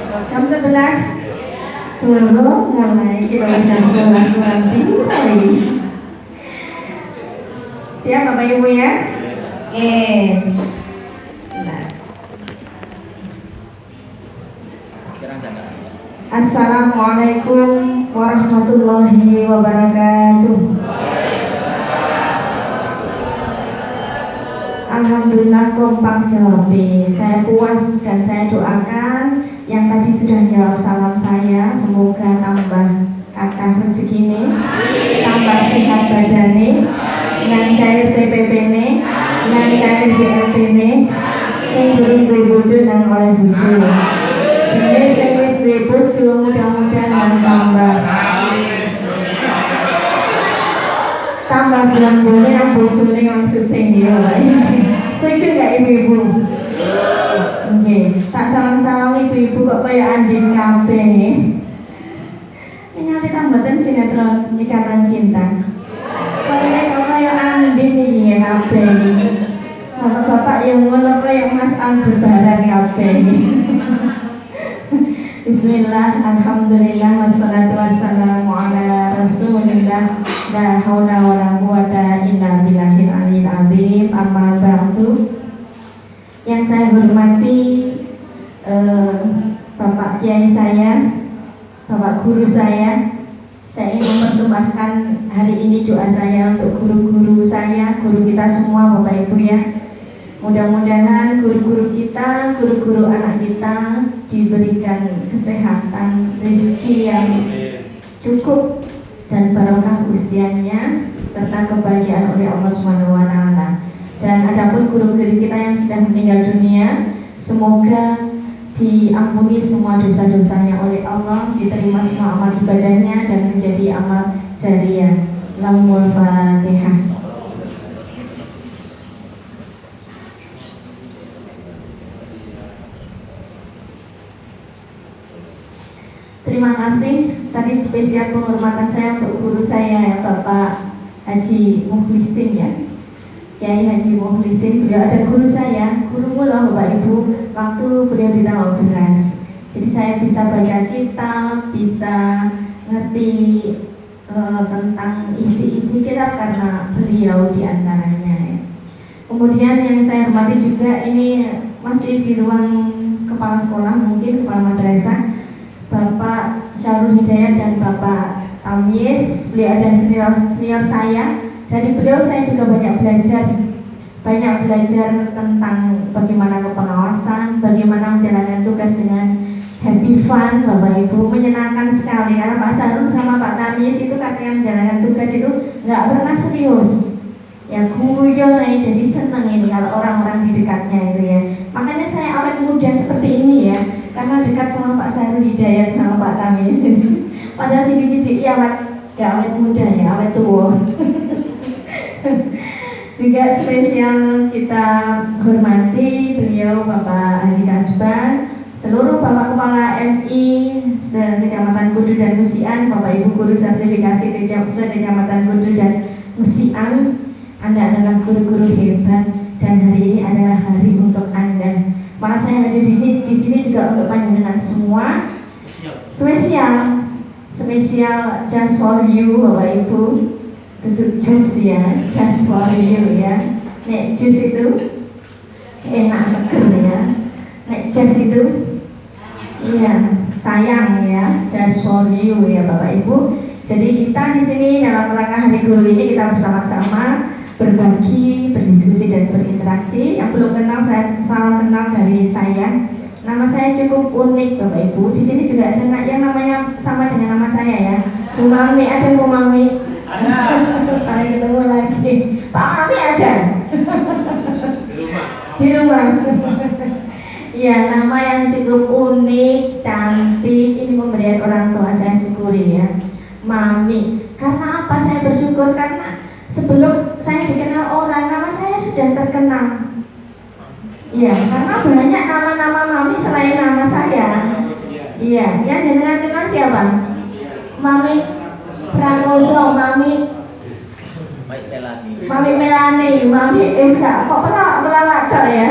Jam 11 turu mulai kita jam 11 kurang kali. Siap Bapak Ibu ya? Assalamualaikum warahmatullahi wabarakatuh. Alhamdulillah kompak jawabnya. Saya puas dan saya doakan yang tadi sudah jawab salam saya, semoga tambah kakak rezeki ini, tambah sehat badannya, lancar TPP ini, lancar BLT ini, sing durung duwe bojo nang oleh bojo. Ini sing wis duwe bojo mudah-mudahan tambah bulan-bulan yang bojone maksudnya ya. Setuju nggak ibu-ibu? Oke, tak salam-salam ibu-ibu kok kayak Andin kabeh. Ini nanti tambatan sinetron Ikatan Cinta. Kok kayak Andin iki ya kabeh. Bapak-bapak yang ngono kayak Mas Aldebaran kabeh. Bismillah, alhamdulillah, wassalatu wassalamu ala rasulillah, la hawla wa la quwata illa billahil aliyil azim, amma ba'du. Yang saya hormati Bapak Kiai saya, Bapak Guru saya ingin mempersembahkan hari ini doa saya untuk guru-guru saya, guru kita semua Bapak Ibu ya. Mudah-mudahan guru-guru kita, guru-guru anak kita diberikan kesehatan, rezeki yang cukup dan barokah usianya serta kebahagiaan oleh Allah Subhanahu wa taala. Dan adapun guru-guru kita yang sudah meninggal dunia, semoga diampuni semua dosa-dosanya oleh Allah, diterima semua amal ibadahnya dan menjadi amal jariah. Lahumul Fatihah. Terima kasih. Tadi spesial penghormatan saya untuk guru saya ya, Bapak Haji Mukhlisin ya, Kiai Haji Mukhlisin. Beliau ada guru saya, guru mula Bapak Ibu, waktu beliau di Tambak Beras. Jadi saya bisa baca kitab, bisa ngerti tentang isi-isi kitab karena beliau diantaranya ya. Kemudian yang saya hormati juga ini masih di ruang kepala sekolah, mungkin kepala madrasah, Bapak Syarul Hidayat dan Bapak Tamyiz. Beliau ada senior saya. Dari beliau saya juga banyak belajar tentang bagaimana kepengawasan, bagaimana menjalankan tugas dengan happy fun, Bapak Ibu, menyenangkan sekali. Karena Pak Syarul sama Pak Tamyiz itu katanya menjalankan tugas itu nggak pernah serius. Ya guyon aja, jadi seneng ini kalau orang-orang di dekatnya itu ya. Makanya saya awet muda seperti ini ya, karena dekat sama Pak Syarul Hidayat sama Pak Tamyiz. Padahal sini cici ya gak awet muda ya, awet tua. Juga spesial kita hormati beliau Bapak Haji Kasban, seluruh Bapak Kepala MI se-Kecamatan Kudu dan Musian, Bapak Ibu guru sertifikasi se-Kecamatan Kudu dan Musian. Anda adalah guru-guru hebat dan hari ini adalah hari untuk Anda. Maka saya hadir di sini juga untuk panjenengan semua. Spesial just for you Bapak Ibu. Tutup jus ya, just for you ya. Nek jus itu enak seger ya. Nek jus itu iya sayang ya, just for you ya Bapak Ibu. Jadi kita di sini dalam rangka Hari Guru ini kita bersama-sama berbagi, berdiskusi dan berinteraksi. Yang belum kenal saya salam kenal dari saya. Nama saya cukup unik Bapak Ibu. Di sini juga ada yang namanya sama dengan nama saya ya. Bu Mami, ada Bu Mami? Ada. Saya ketemu lagi. Pak Mami ada? Di rumah. Iya, nama yang cukup unik, cantik. Ini pemberian orang tua, saya syukuri ya. Mami. Karena apa saya bersyukur? Karena sebelum saya dikenal orang, nama saya sudah terkenal. Iya, karena banyak nama-nama Mami selain nama saya. Iya, yang jenengan kenal siapa? Mami Prakoso, Mami Melani, Mami Esa. Kok pelawak ya?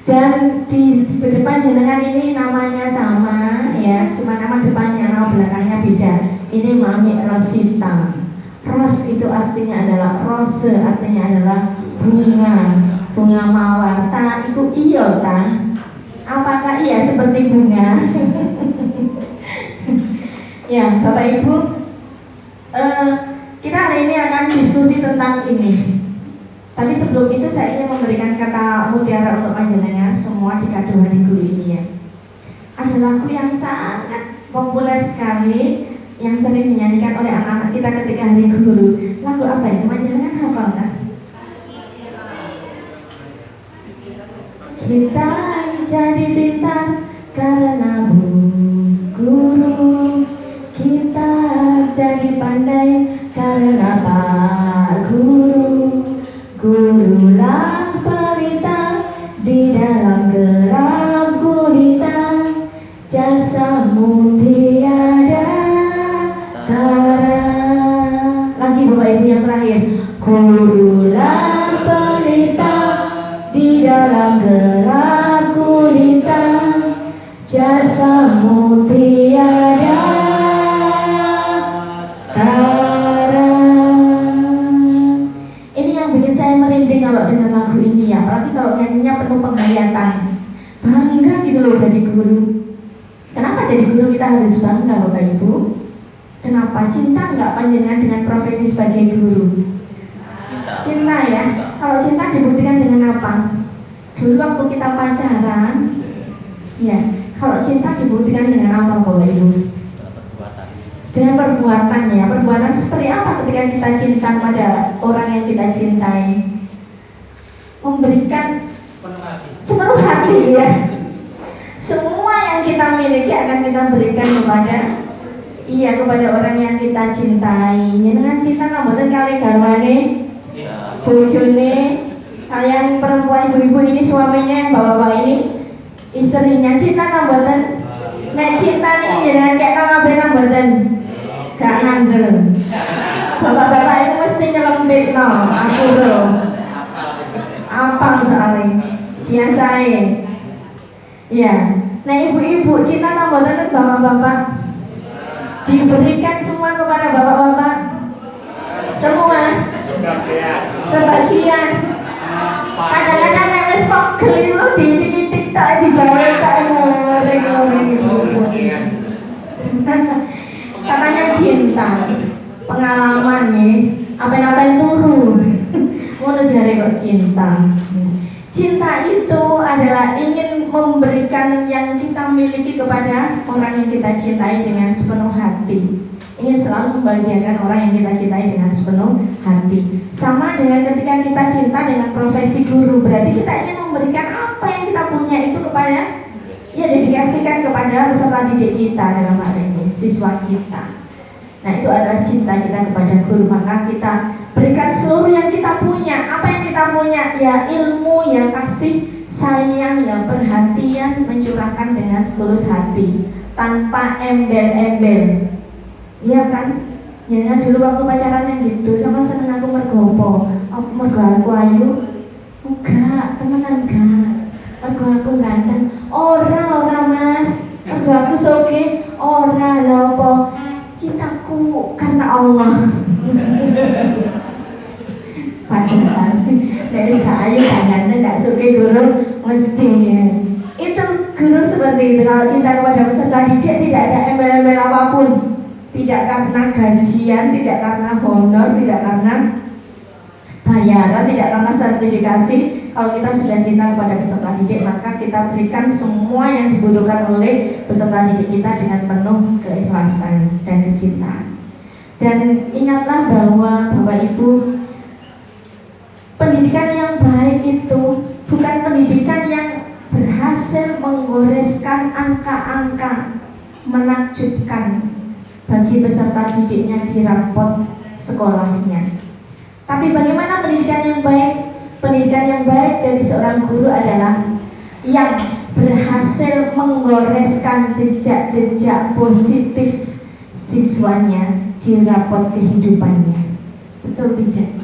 Dan di depan jenengan ini namanya sama ya, cuma nama depannya, nama belakangnya beda. Ini Mami Rosita. Ros itu artinya adalah rose, artinya adalah bunga, bunga mawar. Ta itu iyo ta. Apakah iya seperti bunga? Ya, Bapak Ibu, kita hari ini akan diskusi tentang ini. Tapi sebelum itu saya ingin memberikan kata mutiara untuk panjenengan semua di kado hari guru ini ya. Ada lagu yang sangat populer sekali yang sering dinyanyikan oleh anak-anak kita ketika hari guru. Lagu apa itu? Panjenengan hafal kan? Kita jadi pintar karena Bu Guru. Kita jadi pandai karena Pak Guru. Gurulah pelita di dalam geram gulita, jasamu tiada tara. Lagi Bapak Ibu yang terakhir. Gurulah pelita di dalam geram gulita, jasamu tiada tara. Ini yang bikin saya merinding kalau dengar lagu ini ya, apalagi kalau nyanyinya penuh penghayatan. Bangga gitu loh jadi guru. Kenapa jadi guru kita harus bangga Bapak Ibu? Kenapa? Cinta nggak panjenengan dengan profesi sebagai guru? Cinta ya. Kalau cinta dibuktikan dengan apa? Dulu waktu kita pacaran, ya. Kalau cinta dibuktikan dengan apa Bapak Ibu? Dengan perbuatan ya. Perbuatan seperti apa ketika kita cinta pada orang yang kita cintai? Memberikan sepenuh hati ya. Semua yang kita miliki akan kita berikan kepada orang yang kita cintai. Dengan cinta namboten kali garwane, bojone, kalian perempuan ibu-ibu ini suaminya, bapak-bapak ini istrinya, cinta namboten. Nek cinta ini jenengan kayak kabeh namboten. Gak ngandel. Bapak-bapak itu mesti nyelempit no. Aku loh. Apa soalnya? Biasain. Ya. Nah ibu-ibu cinta namboten bapak-bapak. Diberikan semua kepada bapak-bapak. Semua. Sebagian. Kadang-kadang nek wis pegel itu ditik-tik tak dijawe tak ngoreng-ngoreng gitu. Katanya cinta, pengalaman nih, apa-apa turu. Ngono jare kok cinta. Cinta itu adalah ingin memberikan yang kita miliki kepada orang yang kita cintai dengan sepenuh hati. Ingin selalu membahagiakan orang yang kita cintai dengan sepenuh hati. Sama dengan ketika kita cinta dengan profesi guru, berarti kita ingin memberikan apa yang kita punya itu kepada, ya dedikasikan kepada peserta didik kita dalam hal ini, siswa kita. Nah itu adalah cinta kita kepada guru. Maka kita berikan seluruh yang kita punya. Apa yang kita punya? Ya ilmu, ya kasih sayang, ya perhatian, mencurahkan dengan setulus hati tanpa embel-embel. Iya kan? Jangan dulu waktu pacaran yang gitu, sama seneng aku mergopo. Mergo aku ayu? Enggak, temenan enggak. Mergo aku ganteng? Ora mas. Mergo aku soge? Ora lopo. Cintaku karena Allah. Padahal dari ayu gak ganteng, gak soge guru mesti. Itu guru seperti itu. Kalau cinta kepada peserta didik tidak ada embel-embel apapun. Tidak karena gajian, tidak karena honor, tidak karena bayaran, tidak karena sertifikasi. Kalau kita sudah cinta kepada peserta didik, maka kita berikan semua yang dibutuhkan oleh peserta didik kita dengan penuh keikhlasan dan kecintaan. Dan ingatlah bahwa Bapak Ibu, pendidikan yang baik itu bukan pendidikan yang berhasil menggoreskan angka-angka menakjubkan bagi peserta didiknya di rapot sekolahnya. Tapi bagaimana pendidikan yang baik? Pendidikan yang baik dari seorang guru adalah yang berhasil menggoreskan jejak-jejak positif siswanya di rapot kehidupannya. Betul tidak?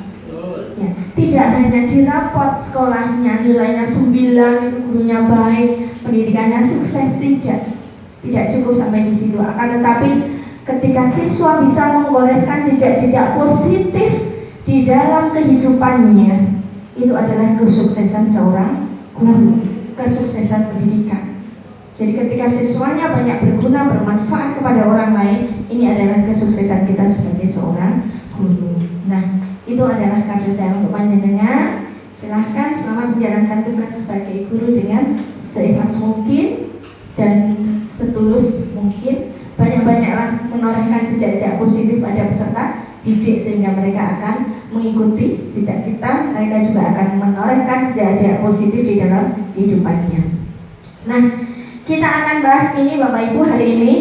Ya, tidak hanya di rapot sekolahnya nilainya 9, itu gurunya baik, pendidikannya sukses, tidak cukup sampai di situ. Akan tetapi ketika siswa bisa menggoreskan jejak-jejak positif di dalam kehidupannya, itu adalah kesuksesan seorang guru, kesuksesan pendidikan. Jadi ketika siswanya banyak berguna, bermanfaat kepada orang lain, ini adalah kesuksesan kita sebagai seorang guru. Nah, itu adalah kado saya untuk panjenengan. Silahkan selamat menjalankan tugas sebagai guru dengan seikhlas mungkin dan setulus mungkin. Banyak-banyaklah menorehkan jejak-jejak positif pada peserta didik sehingga mereka akan mengikuti jejak kita. Mereka juga akan menorehkan jejak-jejak positif di dalam kehidupannya. Nah, kita akan bahas ini Bapak Ibu hari ini,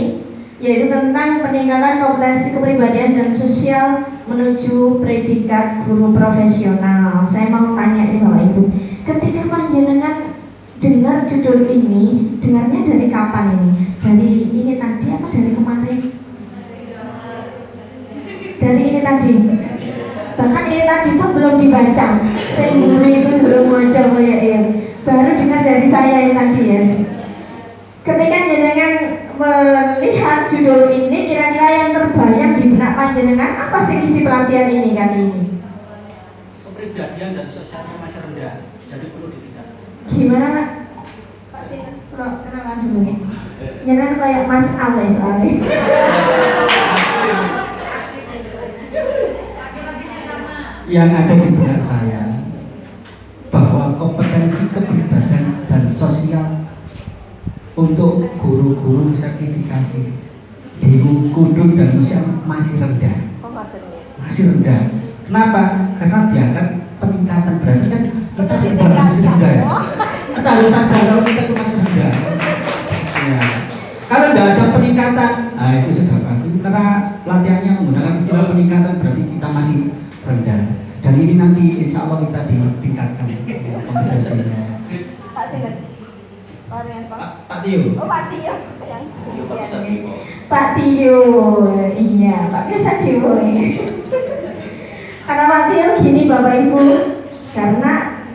yaitu tentang peningkatan kompetensi kepribadian dan sosial menuju predikat guru profesional. Saya mau tanya ini Bapak Ibu, ketika panjenengan dengar judul ini, dengarnya dari kapan ini? Dari ini tadi apa dari kemarin? Dari ini tadi. Bahkan ini tadi pun belum dibaca. Saya itu belum baca ya. Baru dengar dari saya yang tadi ya. Ketika jenengan melihat judul ini, kira-kira yang terbayang di benak panjenengan apa sih isi pelatihan ini kali ini? Kepribadian dan sosialnya masih rendah, jadi perlu ditingkatkan. Gimana Pak? Pak Sinten, kenalan dulu nih. Jenengan kayak Mas Ale soalnya. Yang ada di benak saya bahwa kompetensi kepribadian dan sosial untuk guru-guru sertifikasi di Kudus dan Nusa masih rendah. Masih rendah. Kenapa? Karena dianggap peningkatan, berarti kan kita masih rendah. Kita harus sadar kalau kita itu masih rendah. Ya. Kalau tidak ada peningkatan, nah itu sudah bagus. Karena pelatihannya menggunakan istilah peningkatan berarti kita masih rendah. Dan ini nanti insya Allah kita ditingkatkan kompetensinya. Pak Sinten. Pak Tio. Oh Pak Tio yang Pak Tio, iya Pak Tio Sadewo. Karena Pak Tio gini Bapak Ibu, karena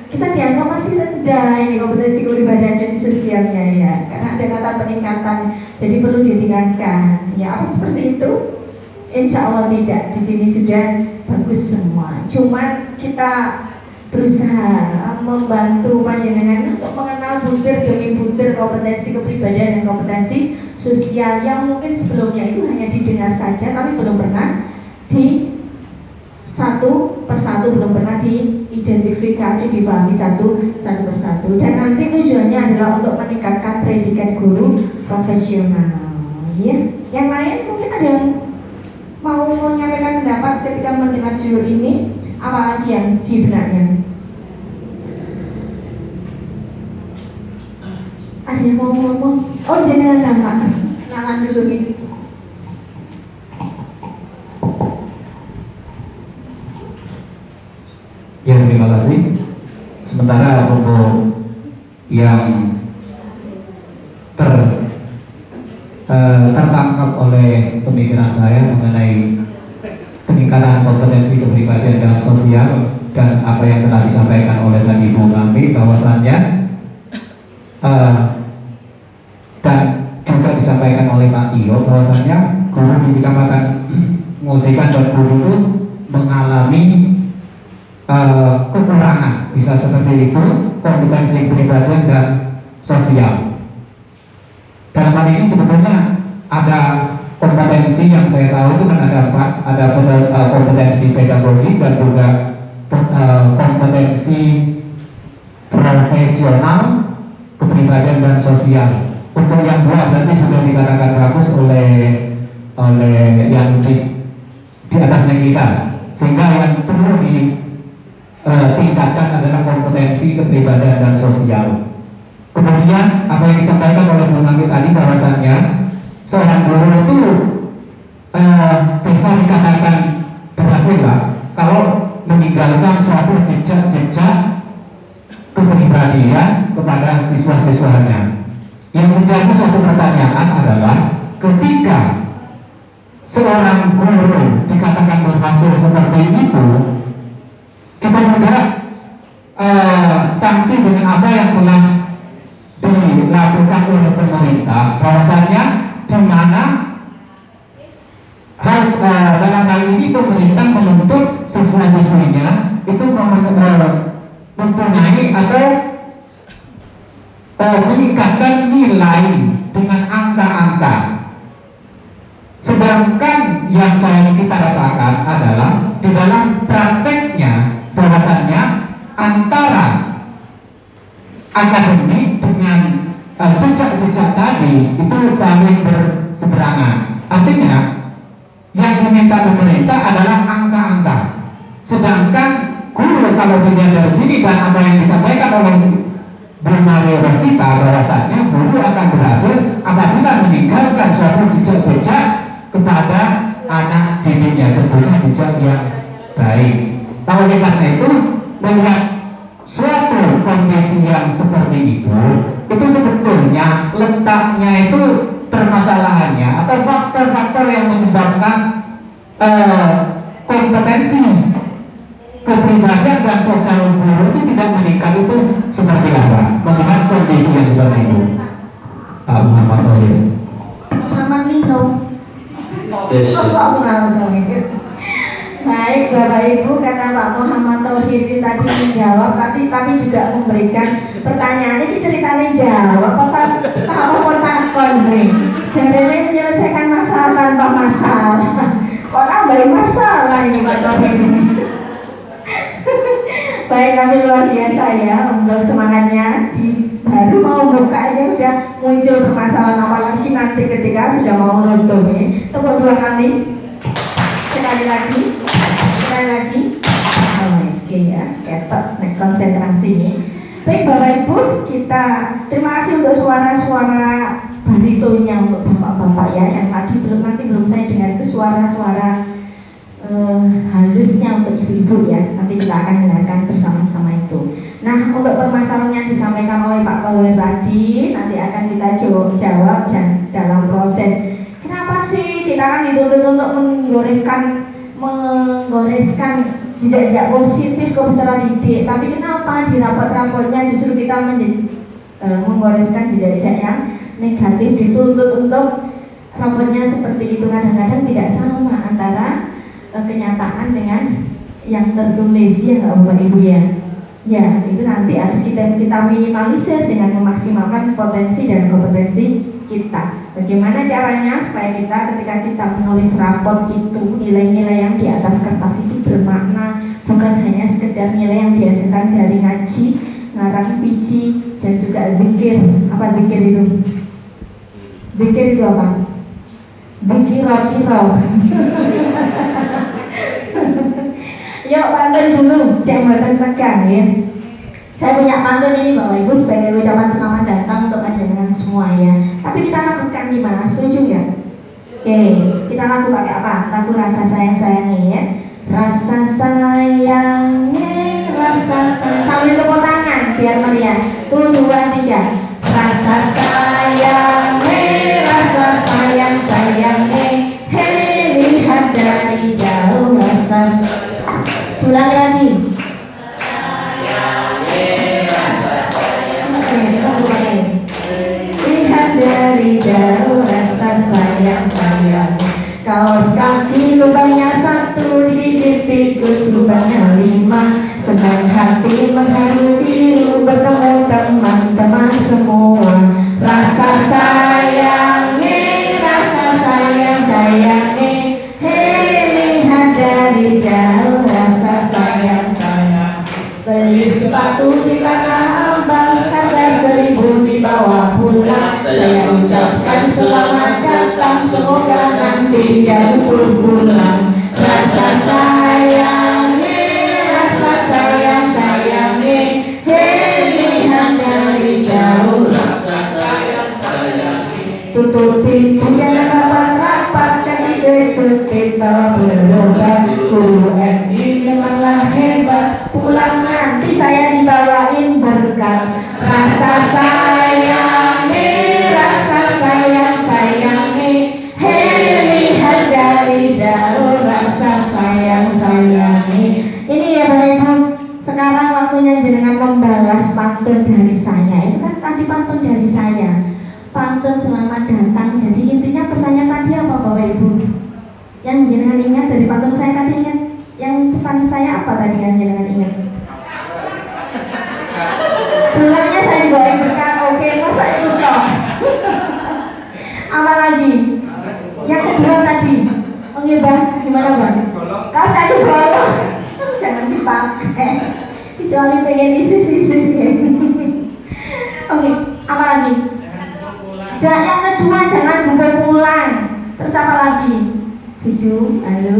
kita dianggap masih rendah ini kompetensi kepribadian dan sosialnya ya, karena ada kata peningkatan, jadi perlu ditingkatkan. Ya apa seperti itu? Insya Allah tidak. Di sini sudah bagus semua. Cuman kita berusaha membantu panjenengan untuk mengenal butir demi butir kompetensi kepribadian dan kompetensi sosial yang mungkin sebelumnya itu hanya didengar saja tapi belum pernah di satu persatu, belum pernah diidentifikasi, dipahami satu persatu. Dan nanti tujuannya adalah untuk meningkatkan predikat guru profesional. Ya, yang lain mungkin ada yang mau menyampaikan pendapat ketika mendengar judul ini, apalagi yang di benaknya? Ada yang mau ngomong? Oh jangan kenalan dulu nih. Ya terima kasih. Sementara untuk yang tertangkap oleh pemikiran saya mengenai peningkatan kompetensi kepribadian dalam sosial dan apa yang telah disampaikan oleh tadi Bu Mami, bahwasannya dan juga disampaikan oleh Pak Tio, bahwasannya guru di Kecamatan Ngusikan dan guru itu mengalami kekurangan, bisa seperti itu, kompetensi kepribadian dan sosial. Dalam hal ini sebetulnya ada kompetensi yang saya tahu itu kan ada kompetensi pedagogi dan juga kompetensi profesional, kepribadian dan sosial. Untuk yang dua berarti sudah dikatakan bagus oleh yang di atasnya kita, sehingga yang perlu ditingkatkan adalah kompetensi kepribadian dan sosial. Kemudian apa yang disampaikan oleh Bu Mangki tadi, bahwasannya seorang guru itu bisa dikatakan berhasil lah kalau meninggalkan suatu jejak-jejak kepribadian kepada siswa-siswanya. Yang menjadi suatu pertanyaan adalah ketika seorang guru dikatakan berhasil seperti itu, kita juga sanksi dengan apa yang telah dilakukan oleh pemerintah, bahwasannya di mana dalam hal ini pemerintah menuntut siswa-siswinya itu mempunyai atau meningkatkan nilai dengan angka-angka. Sedangkan yang kita rasakan adalah di dalam prakteknya bahwasannya antara akademik dengan jejak-jejak tadi itu saling berseberangan. Artinya yang diminta pemerintah adalah angka-angka, sedangkan guru kalau dilihat dari sini dan apa yang disampaikan oleh Bu Mario Rosita, bahwasannya guru akan berhasil apabila meninggalkan suatu jejak-jejak kepada anak didiknya, tentunya jejak yang baik. Nah, oleh karena itu melihat suatu kondisi yang seperti itu sebetulnya letaknya itu permasalahannya atau faktor-faktor yang menyebabkan kompetensi kepribadian dan sosial guru itu tidak meningkat itu seperti apa? Melihat kondisi yang seperti itu. Pak Muhammad Tohir. Muhammad Nino. Baik Bapak Ibu, kata Pak Muhammad Tohir tadi menjawab, tapi juga memberikan pertanyaan. Ini ceritanya jawab apa takon sih? Jadi menyelesaikan masalah tanpa masalah. Kok nambah masalah ini Pak Tohir? Baik, kami luar biasa ya untuk semangatnya. Baru mau buka aja udah muncul permasalahan, apalagi nanti ketika sudah mau nutup ini. Tepuk 2 kali. Sekali lagi. Oke ya, ketok konsentrasi nih. Baik Bapak Ibu, kita terima kasih untuk suara-suara baritonnya untuk bapak-bapak ya, yang nanti belum saya dengar itu suara-suara halusnya untuk ibu-ibu ya. Nanti kita akan dengarkan bersama-sama itu. Nah, untuk permasalahan yang disampaikan oleh Pak Tohir tadi nanti akan kita jawab dan dalam proses. Kenapa sih kita kan dituntut untuk menggoreskan jejak-jejak positif ke peserta didik, tapi kenapa di rapat-rapatnya justru kita menggoreskan jejak-jejak yang negatif, dituntut untuk rapatnya seperti itu. Kadang-kadang tidak sama antara kenyataan dengan yang tertulis ya Bapak Ibu ya. Ya, itu nanti harus kita minimalisir dengan memaksimalkan potensi dan kompetensi kita. Bagaimana caranya supaya kita ketika kita menulis rapot itu nilai-nilai yang di atas kertas itu bermakna, bukan hanya sekedar nilai yang dihasilkan dari ngaji, ngarang biji dan juga zikir. Apa zikir itu? Zikir itu apa? Zikir-zikir. Yuk pantun dulu, jambatan tegang ya. Saya punya pantun ini Bapak Ibu sebagai ucapan selamat datang untuk panjenengan semua ya. Tapi kita lakukan gimana? Setuju ya? Oke, kita laku pakai apa? Lagu rasa sayang-sayangnya ya. Rasa sayangnya, rasa sayang. Sambil tepuk tangan biar meriah. 1, 2, 3. Rasa sayangnya, rasa sayang-sayangnya. Hei lihat dari jauh rasa sayang. Ulang lagi. Lihat dari jauh rasa sayang-sayang. Kaos kaki lubangnya 1, digigit tikus lubangnya 5. Senang hati mengharu biru bertemu teman-teman semua. Rasa sayangnya, rasa sayang-sayangnya. Hei lihat dari jauh rasa sayang-sayang. Beli sepatu di Tanah Abang, harga 1.000 dibawa pulang. Saya ucapkan selamat datang, semoga nanti jauh pulang. Rasa sayangnya, rasa sayang-sayangnya. Hei lihat dari jauh rasa sayang-sayangnya. Tutup pintu jangan rapat-rapat, kaki kejepit bawa berobat. Guru MI memanglah hebat, pulang nanti saya dibawain berkat. Rasa sayangnya, rasa sayang-sayangnya. Hei lihat dari jauh rasa sayang-sayangnya. Ini ya Bapak Ibu, Walaupun saya tadi ingat yang pesan saya apa tadi kan jangan ingat. Pulangnya saya dibawain berkat, oke, masa itu toh. Apa lagi? Yang kedua tadi, oke bang, gimana bang? Kaos kaki bolong, jangan dipakai, kecuali pengen isis-isis ya. Oke, apa lagi? Yang kedua jangan lupa pulang. Terus apa lagi? 7, halo.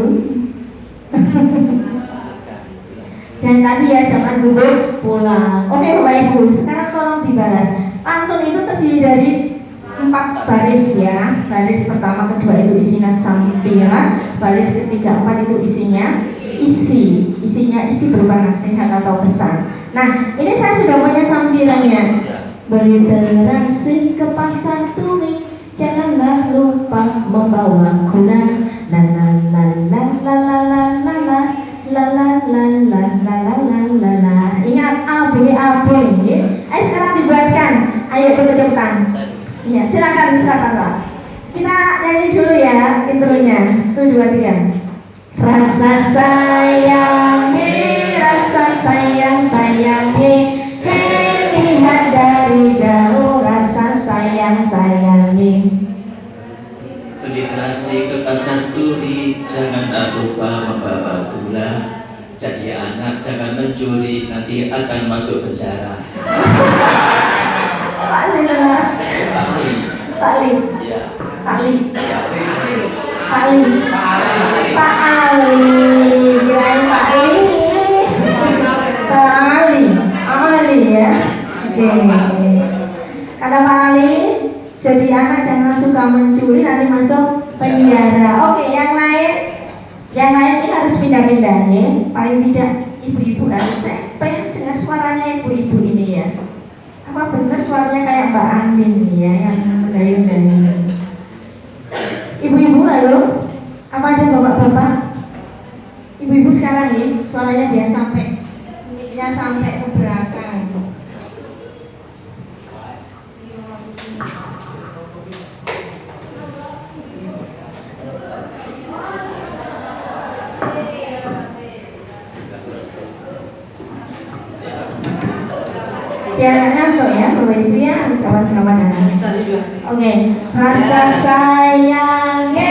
Dan tadi ya jangan duduk pulang. Oke Bapak Ibu, sekarang tolong dibalas. Pantun itu terdiri dari 4 baris ya. Baris pertama, kedua itu isinya sampiran. Baris ketiga, 4 itu isinya isinya berupa nasihat atau pesan. Nah ini saya sudah punya sampirannya. Berinteraksi ke pasar turi, janganlah lupa membawa gula. La la la la la la la la la. La la la la la la la la la. Ingat A B A B ya. Ayo sekarang dibuatkan. Ayo cepet-cepetan. Iya, silakan Pak. Kita nyanyi dulu ya intronya. 1, 2, 3. Rasa sayangi, rasa sayangi. Hei lihat dari jauh, rasa sayangi. Berliterasi ke pasar turi, janganlah lupa membawa gula. Jadi anak jangan mencuri, nanti akan masuk penjara. Pak Sinela. Pak Ali. Ya. Pak Ali. Pak Ali. Pak Ali. Kirain Pak Ali. Pak Ali. Ali ya. Oke. Kata Pak Ali, jadi anak jangan suka mencuri, nanti masuk penjara. Oke, yang lain ini harus pindah-pindah ya. Paling tidak ibu-ibu harus cek. Pengen dengar suaranya ibu-ibu ini ya. Apa benar suaranya kayak Mbak Andin ya yang mendayu-dayu. Ibu-ibu halo. Apa ada bapak-bapak? Ibu-ibu sekarang ya, suaranya biar sampai ke belakang. Biar ngantuk ya, Bapak Ibu ya, ucapan selamat datang. Oke, rasa sayangi,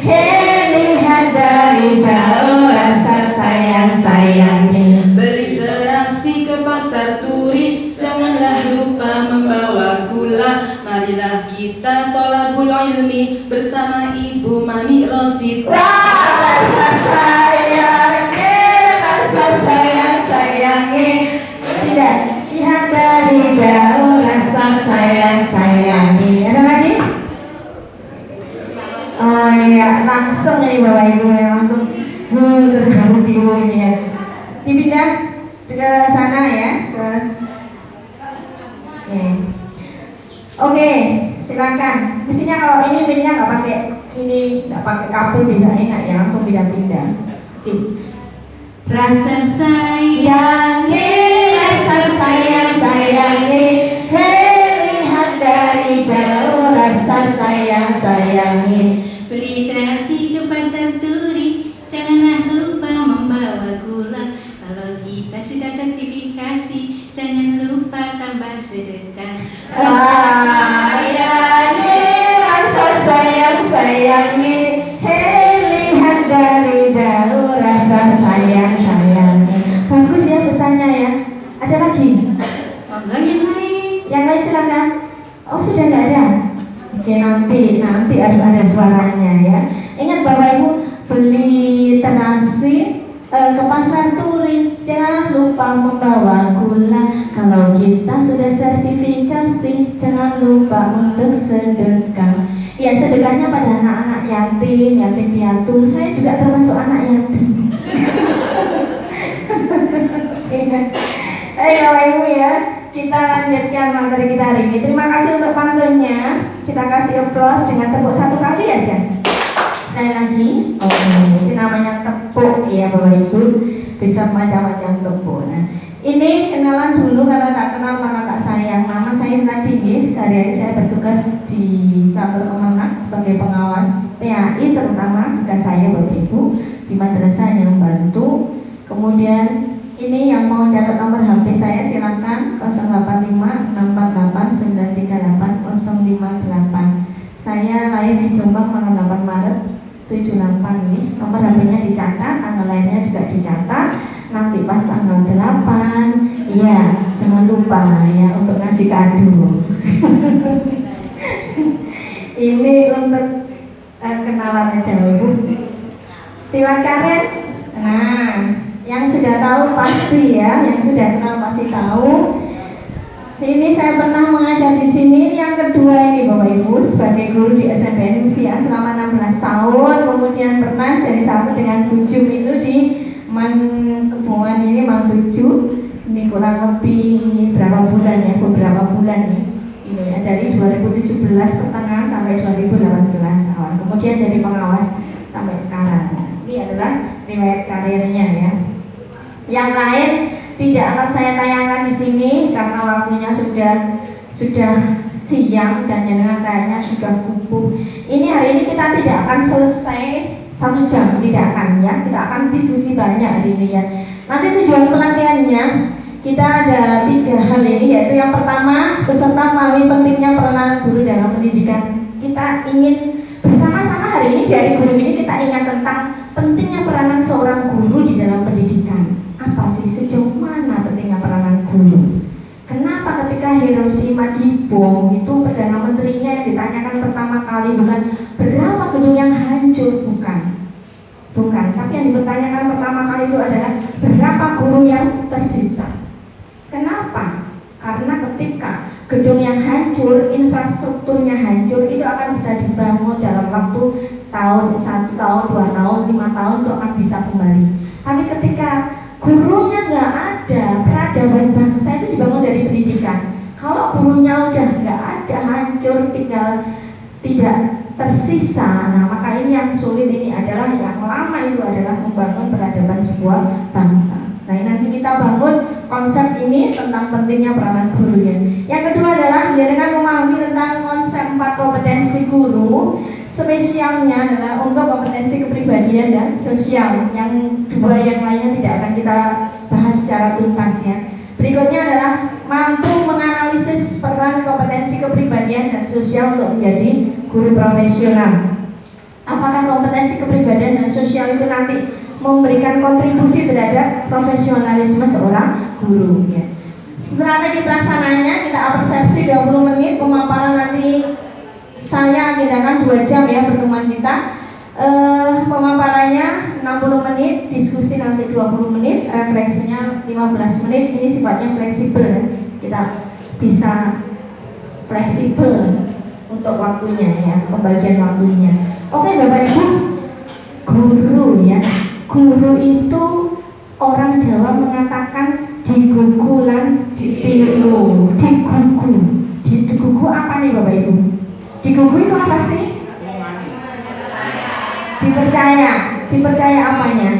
hei lihat dari jauh, rasa sayangi. Berliterasi ke pasar turi, janganlah lupa membawa gula. Marilah kita tolabul ilmi bersama Ibu Mami Rosid. Rasa sayangi, tidak lihat dari jauh, rasa sayangi. Ada lagi? Oh iya, langsung nih Bapak Ibu ya, langsung terharu biru ini ya. Dipindah ke sana ya, terus. Oke, silakan. Mestinya kalau ini pindah nggak pakai kabel bisa enak ya, langsung pindah-pindah. Oke. Rasa sayangi, hei lihat dari jauh, rasa sayangi. Berliterasi ke pasar turi, janganlah lupa membawa gula. Kalau kita sudah sertifikasi, jangan lupa tambah sedekah. Rasa sayangi, hei lihat dari jauh, rasa sayangi. Bagus ya pesannya ya. Ada lagi? Monggo yang lain. Yang lain silakan. Oh sudah nggak ada. Oke nanti harus ada suaranya ya. Ingat Bapak Ibu, beli terasi ke pasar turi, jangan lupa membawa gula. Kalau kita sudah sertifikasi, jangan lupa untuk sedekah. Ya sedekahnya pada anak-anak yatim piatu. Saya juga termasuk anak yatim. Ayo Bapak Ibu ya, kita lanjutkan materi kita hari ini. Terima kasih untuk pantunnya. Kita kasih aplaus dengan tepuk 1 kali aja. Sekali lagi, itu namanya tepuk ya Bapak Ibu. Bisa macam-macam tepuk. Nah, ini kenalan dulu karena tak kenal maka tak sayang. Nama saya tadi nih, sehari-hari saya bertugas di kantor Kemenak sebagai pengawas YAI terutama tugas saya Bapak Ibu di madrasah yang membantu. Kemudian ini yang mau catat nomor HP saya silakan 085938938058. Saya lahir di Jombang tanggal 8 Maret 78 nih. Nomor HP-nya dicatat, tanggal lahirnya juga dicatat. Nanti pas tanggal 8, iya jangan lupa ya untuk ngasih kado. Ini untuk kenalan aja Ibu. Riwayat karir. Nah, yang sudah tahu pasti ya, yang sudah kenal pasti tahu. Ini saya pernah mengajar di sini. Ini yang kedua ini Bapak Ibu sebagai guru di SMPN Usia selama 16 tahun. Kemudian pernah jadi satu dengan Bujum itu di Kebungan ini Man 7. Ini kurang lebih berapa bulan ya? Beberapa bulan ya. Ini ya, dari 2017 pertengahan sampai 2018 awal. Kemudian jadi pengawas sampai sekarang. Ini adalah riwayat karirnya ya. Yang lain tidak akan saya tayangkan di sini karena waktunya sudah siang dan jenengan kayaknya sudah kumpul. Ini hari ini kita tidak akan selesai 1 jam, tidak akan ya. Kita akan diskusi banyak hari ini ya. Nanti tujuan pelatihannya kita ada 3 hal ini, yaitu yang pertama peserta memahami pentingnya peranan guru dalam pendidikan. Kita ingin bersama-sama hari ini dari guru ini kita ingat tentang pentingnya peranan seorang guru di dalam pendidikan. Apa sih, sejauh mana pentingnya peranan guru? Kenapa ketika Hiroshima dibom itu Perdana Menterinya yang ditanyakan pertama kali bukan berapa gedung yang hancur, bukan, tapi yang dipertanyakan pertama kali itu adalah berapa guru yang tersisa. Kenapa? Karena ketika gedung yang hancur, infrastrukturnya hancur, itu akan bisa dibangun dalam waktu tahun, 1 tahun, 2 tahun, 5 tahun itu akan bisa kembali. Tapi ketika gurunya nggak ada, peradaban bangsa itu dibangun dari pendidikan. Kalau gurunya udah nggak ada, hancur, tinggal tidak tersisa. Nah, maka ini yang sulit ini adalah yang lama itu adalah membangun peradaban sebuah bangsa. Nah, nanti kita bangun konsep ini tentang pentingnya peranan guru ya. Yang kedua adalah dengan memahami tentang konsep 4 kompetensi guru. Spesialnya adalah untuk kompetensi kepribadian dan sosial. Yang 2 yang lainnya tidak akan kita bahas secara tuntas ya. Berikutnya adalah mampu menganalisis peran kompetensi kepribadian dan sosial untuk menjadi guru profesional. Apakah kompetensi kepribadian dan sosial itu nanti memberikan kontribusi terhadap profesionalisme seorang guru ya. Strategi pelaksananya kita persepsi 20 menit, pemaparan nanti saya agendakan 2 jam ya pertemuan kita. Pemaparannya 60 menit, diskusi nanti 20 menit, refleksinya 15 menit. Ini sifatnya fleksibel ya. Kita bisa fleksibel untuk waktunya ya, pembagian waktunya. Oke Bapak Ibu, guru ya. Guru itu orang Jawa mengatakan digugulan ditiru, digugu. Digugu apa nih Bapak Ibu? Digugu itu apa sih? Dipercaya apanya?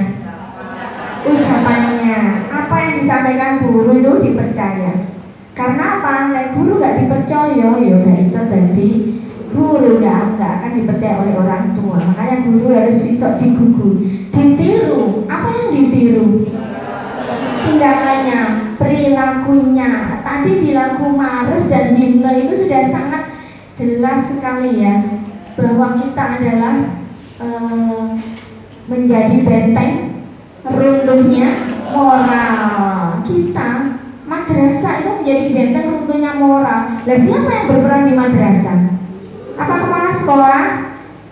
Ucapannya. Apa yang disampaikan guru itu dipercaya. Karena apa? Nek guru gak dipercaya, ya gak bisa jadi guru, gak akan dipercaya oleh orang tua. Makanya guru harus bisa digugu. Ditiru. Apa yang ditiru? Tindakannya, perilakunya. Tadi di lagu Mares dan Himne itu sudah sangat jelas sekali ya, bahwa kita adalah menjadi benteng runtuhnya moral. Kita madrasah itu menjadi benteng runtuhnya moral. Lah siapa yang berperan di madrasah? Apa kepala sekolah?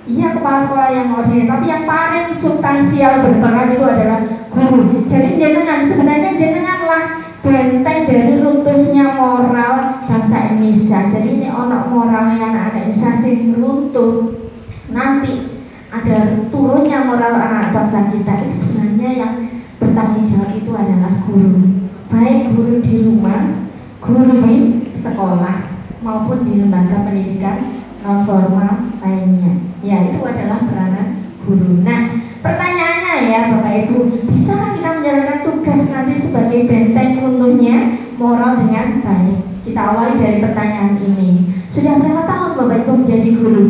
Iya, kepala sekolah yang ordinary. Tapi yang paling substansial berperan itu adalah guru. Jadi sebenarnya jenenganlah benteng dari runtuhnya moral bangsa Indonesia. Jadi ini ono moralnya anak-anak Indonesia sing runtuh. Nanti ada turunnya moral anak bangsa kita. Itu sebenarnya yang bertanggung jawab itu adalah guru. Baik guru di rumah, guru di sekolah, maupun di lembaga pendidikan non formal lainnya. Ya, itu adalah peranan guru. Nah, pertanyaannya ya Bapak Ibu, bisakah kita menjalankan tugas nanti sebagai benteng runtuhnya moral dengan baik? Kita awali dari pertanyaan ini. Sudah berapa tahun Bapak Ibu menjadi guru?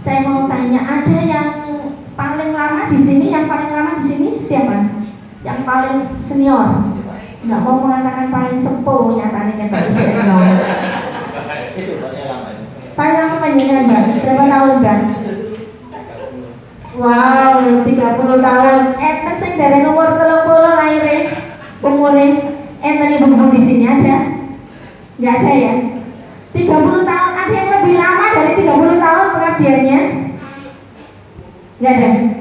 Saya mau tanya, ada yang paling lama di sini? Yang paling lama di sini siapa? Yang paling senior? Nggak mau mengatakan paling sepuh, nyatanya kita senior. Itu paling lama. Paling lama panjenengan Mbak? Berapa tahun Mbak? Wow, 30 tahun. Enten sing dari umur 30 lahirnya, umurnya enten ibu-ibu di sini ada? Nggak ada ya? 30 tahun, ada yang lebih lama dari 30 tahun pengabdiannya? Nggak ada?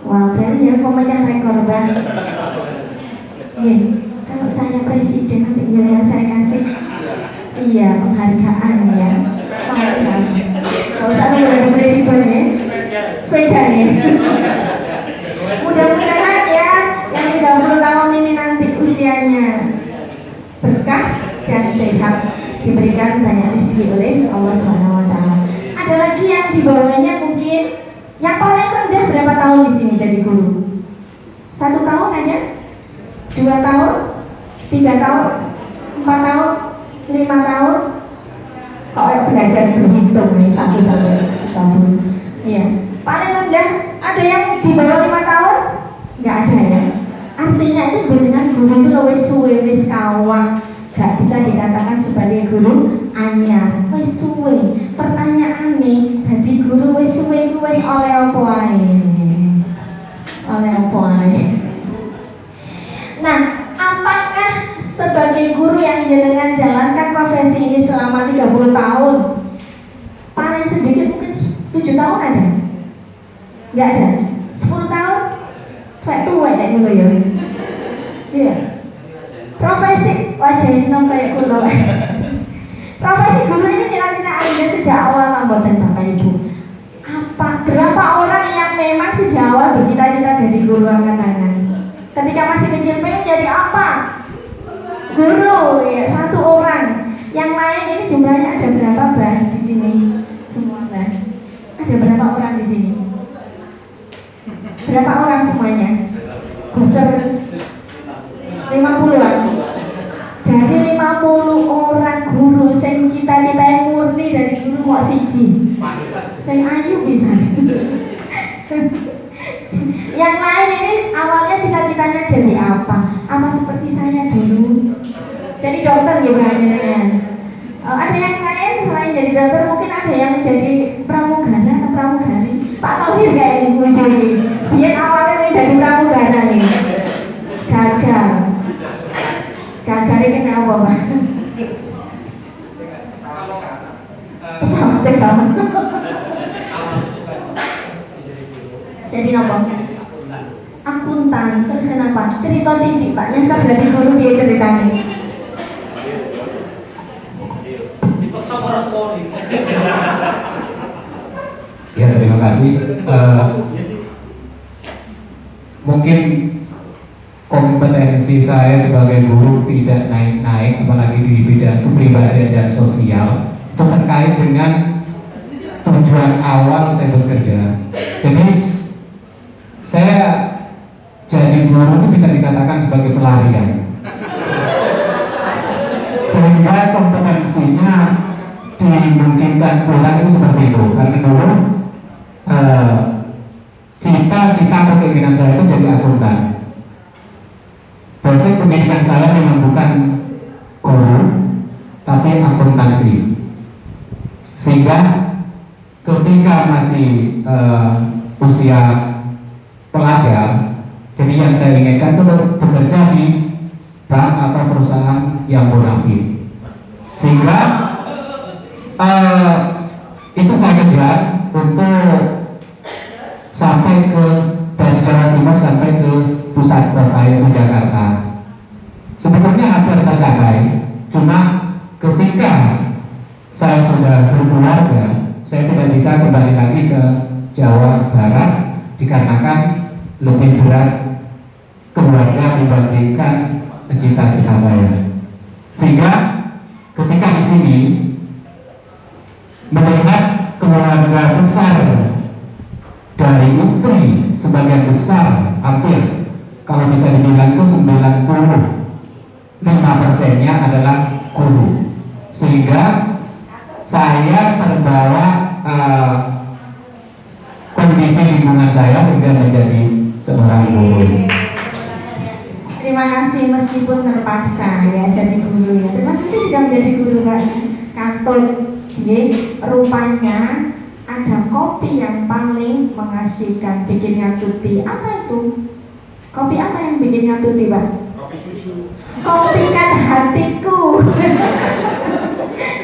Wah, berarti jadi pemecah rekor Bang. Nih, kalau saya presiden nanti yang saya kasih, iya penghargaan ya. Penghargaan. Kalau usah nunggu presiden ya, sepeda ya. Mudah-mudahan ya, yang 30 tahun ini nanti usianya berkah dan sehat, diberikan banyak rezeki oleh Allah SWT. Ada lagi yang di bawahnya mungkin yang paling rendah berapa tahun di sini jadi guru? 1 tahun ada? 2 tahun? 3 tahun? 4 tahun? 5 tahun? Kalau belajar berhitung nih 1 tahun. Iya. Paling rendah ada yang di bawah 5 tahun? Nggak ada ya. Artinya itu dengan guru itu wis suwe wis kawang. Gak bisa dikatakan sebagai guru anyar. Wis suwe. Pertanyaan nih, jadi guru wis suwe ku wis oleh apa ae? Oleh apa ae? Nah, apakah sebagai guru yang jenengan jalankan profesi ini selama 30 tahun, paling sedikit mungkin 7 tahun ada? Nggak ada? 10 tahun? Kayak tua ya dulu ya? Iya. Profesi wajah nom kayak kulo. Profesi guru ini cita-cita Anda sejak awal lamboten Bapak Ibu. Berapa orang yang memang sejak awal bercita-cita jadi guru, angkat tangan? Ketika masih kecil pengen jadi apa? Guru, ya 1 orang. Yang lain ini jumlahnya ada berapa Mbak di sini? Semua Mbak. Ada berapa orang di sini? Berapa orang semuanya? Guser 50-an. Dari 50 orang guru sing cita-cita murni dari guru kok siji. Sing ayu bisa. Yang lain ini awalnya cita-citanya jadi apa? Apa seperti saya dulu? Jadi dokter gitu ya. Ada yang lain selain jadi dokter, mungkin ada yang jadi pramugara atau pramugari. Pak Tauhir kayak ibu ini. Biar awalnya jadi pramugara nih. Gagal. Gagal ini kena apa Pak? Pesawat terbang. Jadi apa? Akuntan. Terus kenapa? Cerita tinggi Pak. Nyasar berarti guru biar ceritanya. Ya, terima kasih. Mungkin kompetensi saya sebagai guru tidak naik-naik, apalagi di bidang kepribadian dan sosial, itu terkait dengan tujuan awal saya bekerja. Jadi saya jadi guru itu bisa dikatakan sebagai pelarian, sehingga kompetensinya dimungkinkan pulang itu seperti itu. Karena dulu cita-cita atau keinginan saya itu jadi akuntan. Basic pendidikan saya memang bukan guru, tapi akuntansi. Sehingga ketika masih usia pelajar, jadi yang saya inginkan itu bekerja di bank atau perusahaan yang bonafit. Sehingga itu saya kejar untuk sampai ke dari Jawa Timur sampai ke pusat kota yaitu Jakarta. Sebetulnya hampir tercapai, cuma ketika saya sudah berkeluarga, saya tidak bisa kembali lagi ke Jawa Barat dikarenakan lebih berat keluarga dibandingkan cita-cita saya. Sehingga ketika di sini melihat keluarga besar dari istri, sebagian besar hampir kalau bisa dibilang itu 95%-nya adalah guru, sehingga saya terbawa supaya jadi guru Kak? Katut. Rupanya ada kopi yang paling mengasihkan, bikin nyatuti. Apa itu? Kopi apa yang bikin nyatuti, Pak? Kopi susu. Kopi kan hatiku.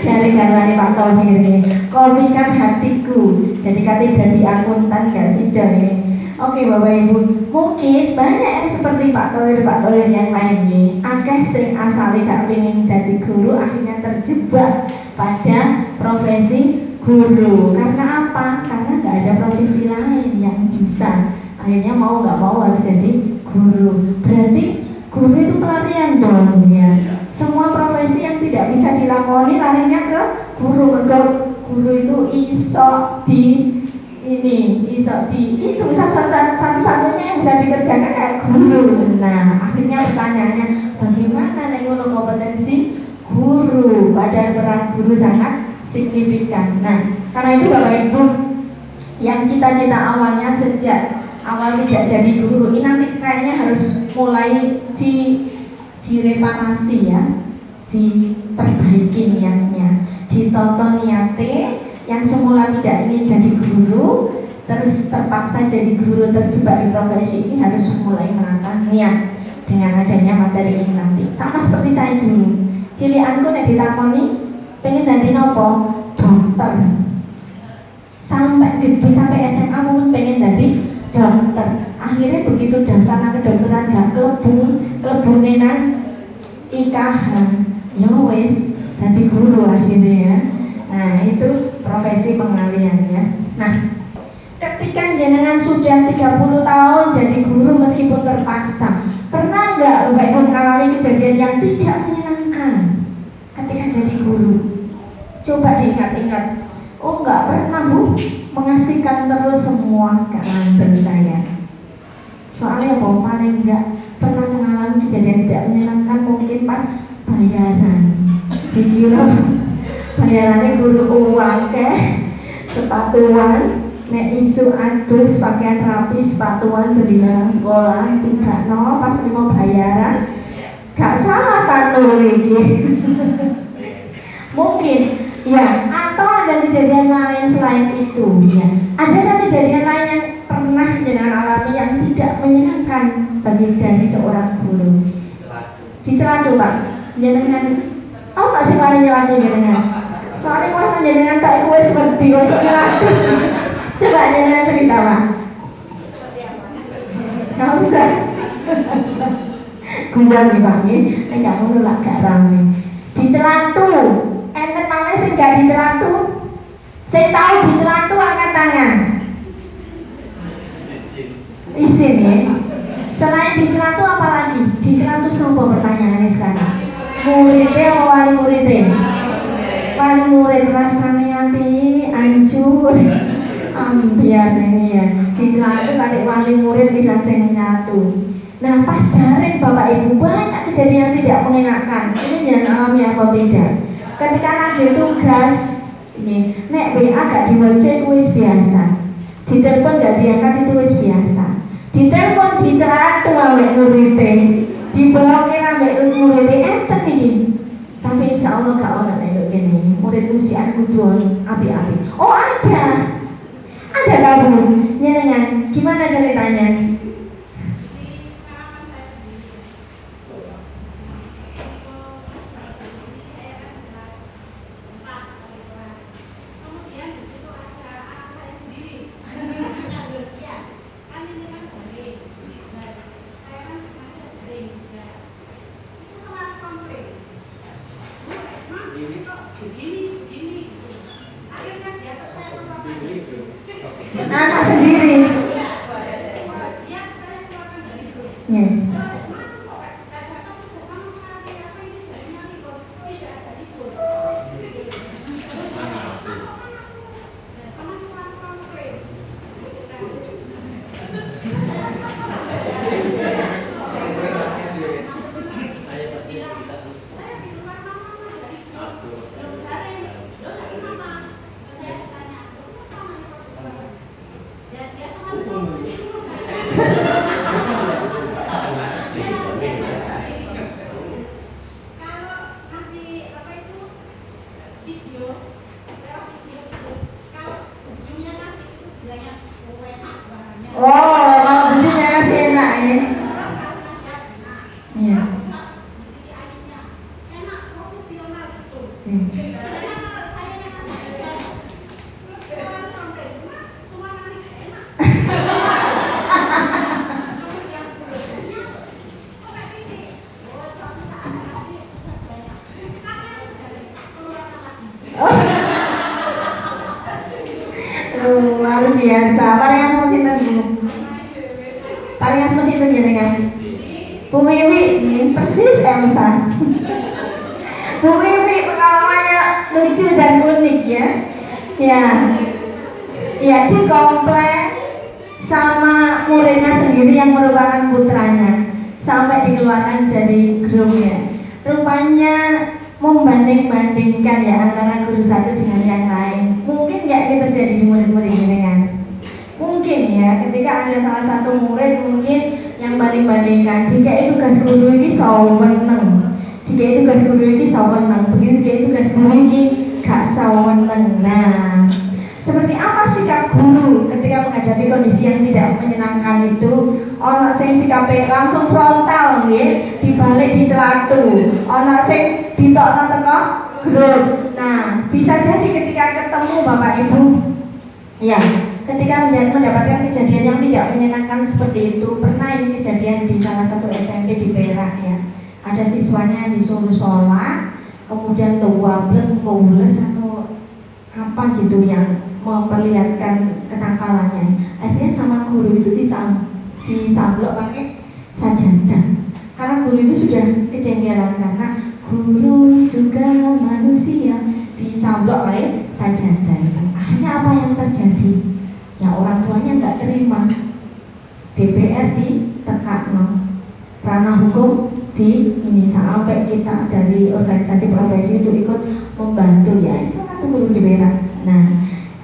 Dari garwane Pak Tomir ini. Kopi kan hatiku. Jadi kate dadi akuntan gak sida ini. Oke Bapak Ibu, mungkin banyak yang seperti Pak Toir yang lainnya. Akeh sing asale gak pengen jadi guru akhirnya terjebak pada profesi guru. Karena apa? Karena gak ada profesi lain yang bisa. Akhirnya mau gak mau harus jadi guru. Berarti guru itu pelarian dong ya. Semua profesi yang tidak bisa dilakoni larinya ke guru. Guru itu iso di itu satu-satunya yang bisa dikerjakan kayak guru. Nah, akhirnya pertanyaannya bagaimana nek ngono kompetensi guru, padahal peran guru sangat signifikan. Nah, karena itu Bapak Ibu yang cita-cita awalnya sejak awal tidak jadi guru ini nanti kayaknya harus mulai direparasi ya, diperbaiki niatnya, ditonton niatnya. Yang semula tidak ingin jadi guru terus terpaksa jadi guru, terjebak di profesi ini, harus mulai menata niat dengan adanya materi ini nanti. Sama seperti saya dulu, cilianku nek ditakoni pengen dadi nopo? Dokter. Sampai gede, sampai SMA pun pengen dadi dokter. Akhirnya begitu daftar nang kedokteran gak klebune nang IKH, ya wis dadi guru akhirnya ya. Nah itu profesi pengalian ya. Nah ketika jenengan sudah 30 tahun jadi guru meskipun terpaksa, pernah nggak Bapak Ibu mengalami kejadian yang tidak menyenangkan ketika jadi guru? Coba diingat-ingat. Oh nggak pernah Bu, mengasihkan terus semua kalangan saya. Soalnya apa? Paling nggak pernah mengalami kejadian tidak menyenangkan mungkin pas bayaran. Dikira bayarannya guru uang ke sepatuan, nek isu adus pakaian rapi sepatuan berdina sekolah itu gak no, pas mau bayaran gak salah kan lagi. Mungkin ya, atau ada kejadian lain selain itu ya. Adakah kejadian lain yang pernah jenengan alami yang tidak menyenangkan bagi dari seorang guru? Di Celadu Pak, jenengan masih paling nyeladu jenengan. Soalnya wah jenengan tak wis seperti wis nyeladu. Coba jenengan cerita Pak. Nggak usah. Gundal nih Pak ini, enggak ngono lah gak rame. Di Celatu, enten malah sing gak di Celatu. Saya tahu di Celatu angkat tangan. Isin ya. Selain di Celatu apa lagi? Di Celatu sopo pertanyaannya sekarang? Muridnya atau wali muridnya? Wali murid rasanya hati hancur. Biar ini ya. Di Celatu tadi wali murid bisa sing nyatu. Nah pas daring Bapak Ibu banyak kejadian yang tidak mengenakan. Ini jangan alami atau tidak. Ketika nagih tugas, ini nek WA gak dibaca itu wis biasa. Ditelepon gak diangkat itu wis biasa. Ditelepon di Celatu ambek muridnya, diblokir ambek muridnya enten iki. Tapi insya Allah gak ono nek kene. Murid usiaan kudu api-api. Oh ada kamu nyenengan. Gimana ceritanya? Anak sendiri. Ya. Luar biasa. Paringan sinten Bu? Paringan sinten jenengan? Bu Wiwi, persis Elsa. Bu Wiwi pengalamannya lucu dan unik ya. Ya di komplek sama muridnya sendiri yang merupakan putranya sampai dikeluarkan dari grupnya. Rupanya membanding-bandingkan ya antara guru satu dengan yang lain. Mungkin nggak ini terjadi di murid-murid jenengan. Mungkin ya, ketika ada salah satu murid mungkin yang banding-bandingkan, jika tugas guru ini saweneng, jika tugas guru ini saweneng, begitu jika tugas guru ini gak saweneng. Nah, seperti apa sikap guru ketika menghadapi kondisi yang tidak menyenangkan itu? Ono sing sikape langsung frontal nggih, dibalik dicelatu. Ono sing ditokno teko grup. Nah, bisa jadi ketika ketemu Bapak Ibu, ya, ketika mendapatkan kejadian yang tidak menyenangkan seperti itu. Pernah ini kejadian di salah satu SMP di Perak ya. Ada siswanya disuruh sholat, kemudian tuwableng mules atau apa gitu yang memperlihatkan kenakalannya. Akhirnya sama guru itu disamblok pakai sajadah. Karena guru itu sudah kejengkelan karena guru juga manusia, disamblok oleh sajadah. Akhirnya apa yang terjadi? Ya orang tuanya nggak terima. DPR ditekakno, ranah hukum ini sampai kita dari organisasi profesi itu ikut membantu ya. Salah satu guru di Perak. Nah,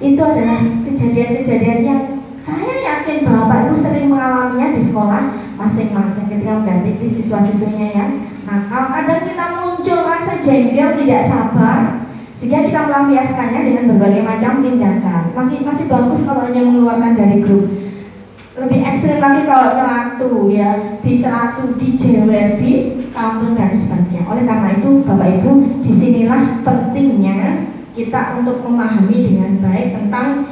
itu adalah kejadian-kejadian yang saya yakin bahwa Bapak Ibu sering mengalaminya di sekolah masing-masing ketika mendampingi siswa-siswinya yang nakal. Kadang kita muncul rasa jengkel, tidak sabar, sehingga kita melampiaskannya dengan berbagai macam tindakan. Masih bagus kalau hanya mengeluarkan dari grup. Lebih ekstrim lagi kalau nyelatu ya, dicelatu, dijewer, di kampung dan sebagainya. Oleh karena itu Bapak Ibu, disinilah pentingnya kita untuk memahami dengan baik tentang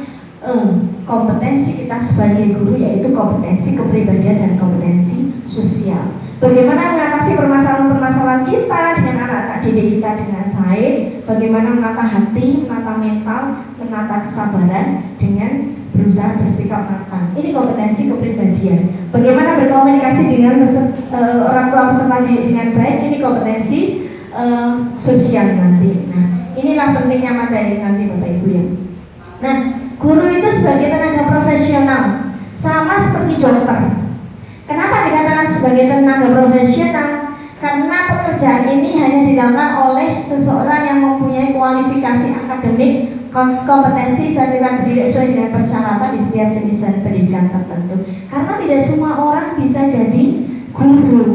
kompetensi kita sebagai guru, yaitu kompetensi kepribadian dan kompetensi sosial. Bagaimana mengatasi permasalahan-permasalahan kita dengan anak-anak didik kita dengan baik, bagaimana menata hati, menata mental, menata kesabaran dengan berusaha bersikap matang. Ini kompetensi kepribadian. Bagaimana berkomunikasi dengan orang tua peserta didik dengan baik, ini kompetensi sosial nanti. Nah, inilah pentingnya materi nanti Bapak Ibu ya. Nah, guru itu sebagai tenaga profesional sama seperti dokter. Kenapa dikatakan sebagai tenaga profesional? Karena pekerjaan ini hanya dilakukan oleh seseorang yang mempunyai kualifikasi akademik, kompetensi, sertifikat pendidik sesuai dengan persyaratan di setiap jenis pendidikan tertentu. Karena tidak semua orang bisa jadi guru.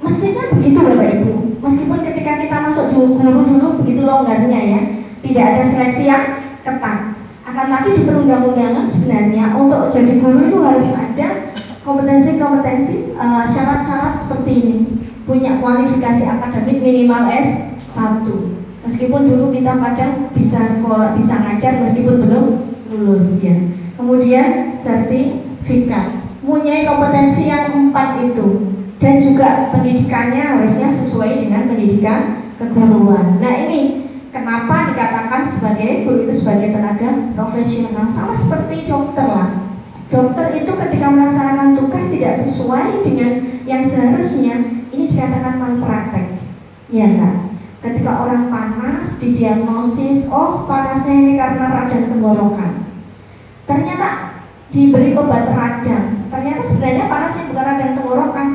Mestinya begitu Bapak Ibu. Meskipun ketika kita masuk guru dulu begitu longgarnya ya, tidak ada seleksi yang ketat. Akan tapi di perundang-undangan sebenarnya untuk jadi guru itu harus ada kompetensi-kompetensi, syarat-syarat seperti ini. Punya kualifikasi akademik minimal S1. Meskipun dulu kita kadang bisa sekolah, bisa ngajar meskipun belum lulus ya. Kemudian sertifikat, mempunyai kompetensi yang 4 itu. Dan juga pendidikannya harusnya sesuai dengan pendidikan keguruan. Nah ini kenapa dikatakan sebagai guru itu sebagai tenaga profesional, sama seperti dokter lah. Dokter itu ketika melaksanakan tugas tidak sesuai dengan yang seharusnya, ini dikatakan malpraktek, ya enggak? Ketika orang panas didiagnosis, oh panasnya ini karena radang tenggorokan. Ternyata diberi obat radang, ternyata sebenarnya panasnya bukan radang tenggorokan,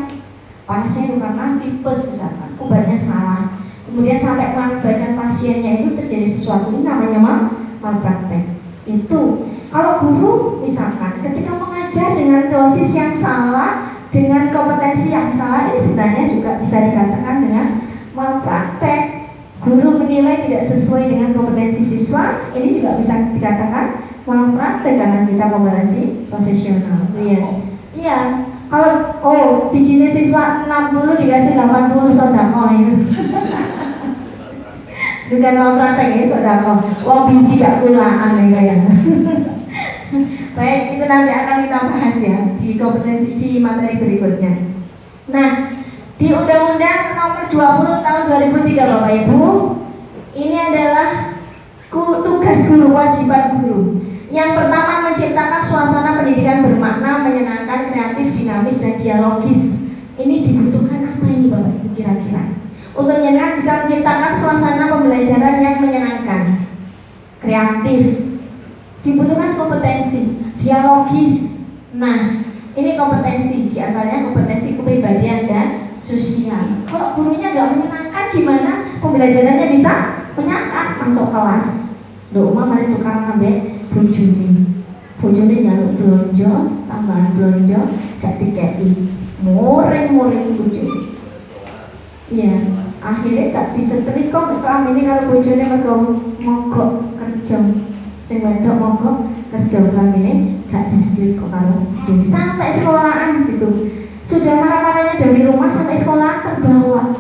panasnya itu karena tipes misalkan, obatnya salah. Kemudian sampai mengakibatkan pasiennya itu terjadi sesuatu, ini namanya malpraktek. Itu kalau guru misalkan ketika mengajar dengan dosis yang salah, dengan kompetensi yang salah, ini sebenarnya juga bisa dikatakan dengan malpraktek. Guru menilai tidak sesuai dengan kompetensi siswa, ini juga bisa dikatakan malpraktek karena kita kompetensi profesional. Iya. Kalau bijinya siswa 60 dikasih 80 sedekah itu. Bukan mau praktek ya, saudara. Wong biji gak kulaan ya. Baik, itu nanti akan kita bahas ya di kompetensi di materi berikutnya. Nah, di Undang-Undang Nomor 20 Tahun 2003 Bapak Ibu, ini adalah tugas guru, kewajiban guru. Yang pertama, menciptakan suasana pendidikan bermakna, menyenangkan, kreatif, dinamis, dan dialogis. Ini dibutuhkan apa ini Bapak Ibu kira-kira? Untuk menyenangkan bisa menciptakan suasana pembelajaran yang menyenangkan, kreatif, dibutuhkan kompetensi, dialogis. Nah, ini kompetensi, diantaranya kompetensi kepribadian dan sosial. Kalau gurunya nggak menyenangkan, gimana pembelajarannya bisa menyenangkan? Masuk kelas, doa mari tukang ngambil bojone nyaluk blonjo, tambahan blonjo, gak dikei, muring bojone. Iya, akhirnya gak disetrika kelamine karo bojone mergo mogok kerja. Sing wedok mogok kerja kelamine gak disetrika karo bojone sampai sekolahan gitu. Sudah marah-marahnya dari rumah sampai sekolah terbawa.